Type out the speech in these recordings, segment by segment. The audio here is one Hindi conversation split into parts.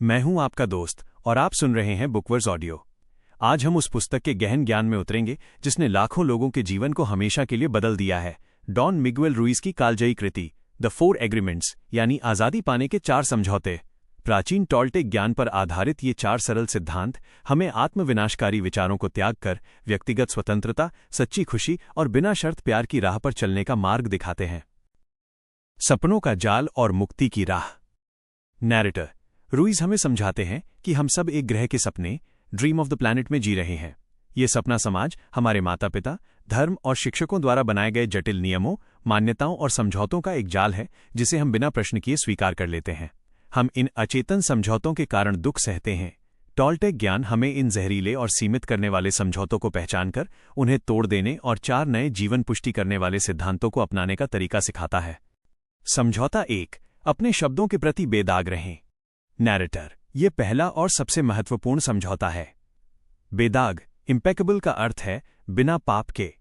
मैं हूं आपका दोस्त और आप सुन रहे हैं बुकवर्स ऑडियो। आज हम उस पुस्तक के गहन ज्ञान में उतरेंगे जिसने लाखों लोगों के जीवन को हमेशा के लिए बदल दिया है। डॉन मिगुएल रुइस की कालजयी कृति द 4 एग्रीमेंट्स यानी आज़ादी पाने के 4 समझौते। प्राचीन टॉल्टेक ज्ञान पर आधारित ये 4 सरल सिद्धांत हमें आत्मविनाशकारी विचारों को त्याग कर व्यक्तिगत स्वतंत्रता, सच्ची खुशी और बिना शर्त प्यार की राह पर चलने का मार्ग दिखाते हैं। सपनों का जाल और मुक्ति की राह। नैरेटर रुइस हमें समझाते हैं कि हम सब एक ग्रह के सपने ड्रीम ऑफ द प्लैनेट में जी रहे हैं। ये सपना समाज, हमारे माता पिता, धर्म और शिक्षकों द्वारा बनाए गए जटिल नियमों, मान्यताओं और समझौतों का एक जाल है जिसे हम बिना प्रश्न किए स्वीकार कर लेते हैं। हम इन अचेतन समझौतों के कारण दुख सहते हैं। टॉल्टेक ज्ञान हमें इन जहरीले और सीमित करने वाले समझौतों को पहचानकर उन्हें तोड़ देने और 4 नए जीवन पुष्टि करने वाले सिद्धांतों को अपनाने का तरीका सिखाता है। समझौता 1, अपने शब्दों के प्रति बेदाग रहें। नैरेटर, ये पहला और सबसे महत्वपूर्ण समझौता है। बेदाग इम्पेकेबल का अर्थ है बिना पाप के।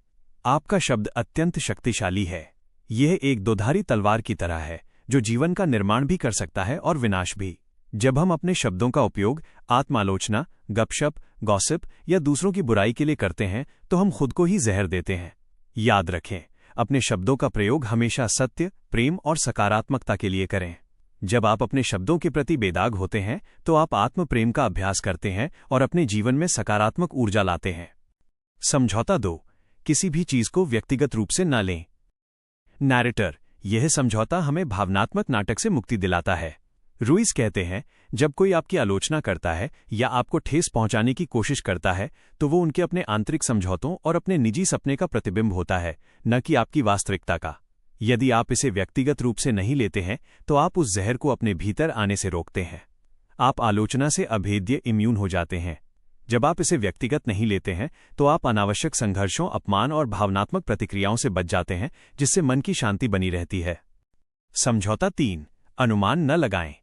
आपका शब्द अत्यंत शक्तिशाली है। यह एक दोधारी तलवार की तरह है जो जीवन का निर्माण भी कर सकता है और विनाश भी। जब हम अपने शब्दों का उपयोग आत्मालोचना, गपशप, गॉसिप या दूसरों की बुराई के लिए करते हैं तो हम खुद को ही जहर देते हैं। याद रखें, अपने शब्दों का प्रयोग हमेशा सत्य, प्रेम और सकारात्मकता के लिए करें। जब आप अपने शब्दों के प्रति बेदाग होते हैं तो आप आत्म प्रेम का अभ्यास करते हैं और अपने जीवन में सकारात्मक ऊर्जा लाते हैं। समझौता 2, किसी भी चीज को व्यक्तिगत रूप से न लें। नैरेटर, यह समझौता हमें भावनात्मक नाटक से मुक्ति दिलाता है। रुइस कहते हैं, जब कोई आपकी आलोचना करता है या आपको ठेस पहुंचाने की कोशिश करता है तो वो उनके अपने आंतरिक समझौतों और अपने निजी सपने का प्रतिबिंब होता है, न कि आपकी वास्तविकता का। यदि आप इसे व्यक्तिगत रूप से नहीं लेते हैं तो आप उस जहर को अपने भीतर आने से रोकते हैं। आप आलोचना से अभेद्य इम्यून हो जाते हैं। जब आप इसे व्यक्तिगत नहीं लेते हैं तो आप अनावश्यक संघर्षों, अपमान और भावनात्मक प्रतिक्रियाओं से बच जाते हैं, जिससे मन की शांति बनी रहती है। समझौता 3, अनुमान न लगाएं।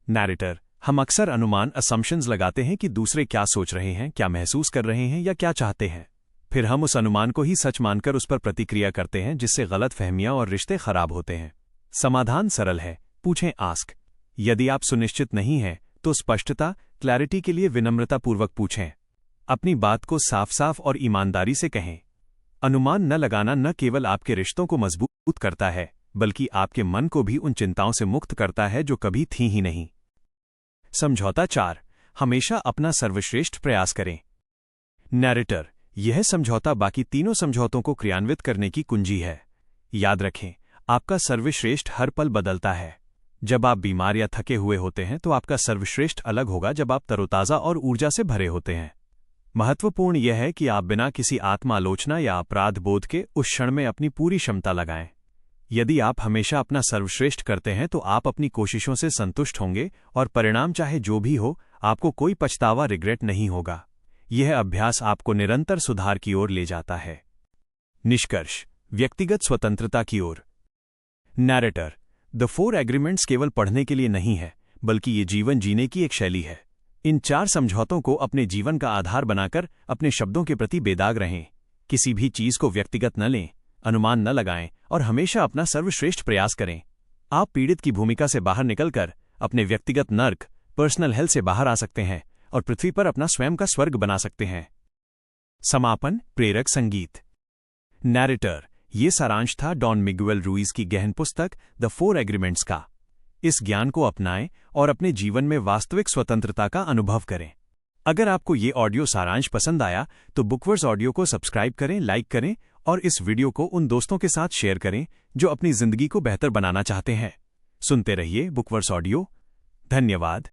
नैरेटर, हम अक्सर अनुमान असम्पशंस लगाते हैं कि दूसरे क्या सोच रहे हैं, क्या महसूस कर रहे हैं या क्या चाहते हैं। फिर हम उस अनुमान को ही सच मानकर उस पर प्रतिक्रिया करते हैं, जिससे गलत फहमियां और रिश्ते खराब होते हैं। समाधान सरल है, पूछें, आस्क। यदि आप सुनिश्चित नहीं हैं तो स्पष्टता, क्लैरिटी के लिए विनम्रतापूर्वक पूछें। अपनी बात को साफ साफ और ईमानदारी से कहें। अनुमान न लगाना न केवल आपके रिश्तों को मजबूत करता है बल्कि आपके मन को भी उन चिंताओं से मुक्त करता है जो कभी थी ही नहीं। समझौता 4, हमेशा अपना सर्वश्रेष्ठ प्रयास करें। नैरेटर, यह समझौता बाकी तीनों समझौतों को क्रियान्वित करने की कुंजी है। याद रखें, आपका सर्वश्रेष्ठ हर पल बदलता है। जब आप बीमार या थके हुए होते हैं तो आपका सर्वश्रेष्ठ अलग होगा जब आप तरोताजा और ऊर्जा से भरे होते हैं। महत्वपूर्ण यह है कि आप बिना किसी आत्मालोचना या अपराध बोध के उस क्षण में अपनी पूरी क्षमता लगाएं। यदि आप हमेशा अपना सर्वश्रेष्ठ करते हैं तो आप अपनी कोशिशों से संतुष्ट होंगे और परिणाम चाहे जो भी हो, आपको कोई पछतावा, रिग्रेट नहीं होगा। यह अभ्यास आपको निरंतर सुधार की ओर ले जाता है। निष्कर्ष, व्यक्तिगत स्वतंत्रता की ओर। नैरेटर, द 4 एग्रीमेंट्स केवल पढ़ने के लिए नहीं है बल्कि ये जीवन जीने की एक शैली है। इन 4 समझौतों को अपने जीवन का आधार बनाकर अपने शब्दों के प्रति बेदाग रहें। किसी भी चीज को व्यक्तिगत न लें, अनुमान न लगाएं और हमेशा अपना सर्वश्रेष्ठ प्रयास करें। आप पीड़ित की भूमिका से बाहर निकलकर अपने व्यक्तिगत नर्क, पर्सनल हेल से बाहर आ सकते हैं और पृथ्वी पर अपना स्वयं का स्वर्ग बना सकते हैं। समापन, प्रेरक संगीत। नैरेटर, ये सारांश था डॉन मिगुएल रुइस की गहन पुस्तक द 4 एग्रीमेंट्स का। इस ज्ञान को अपनाएं और अपने जीवन में वास्तविक स्वतंत्रता का अनुभव करें। अगर आपको ये ऑडियो सारांश पसंद आया तो बुकवर्स ऑडियो को सब्सक्राइब करें, लाइक करें और इस वीडियो को उन दोस्तों के साथ शेयर करें जो अपनी जिंदगी को बेहतर बनाना चाहते हैं। सुनते रहिए बुकवर्स ऑडियो। धन्यवाद।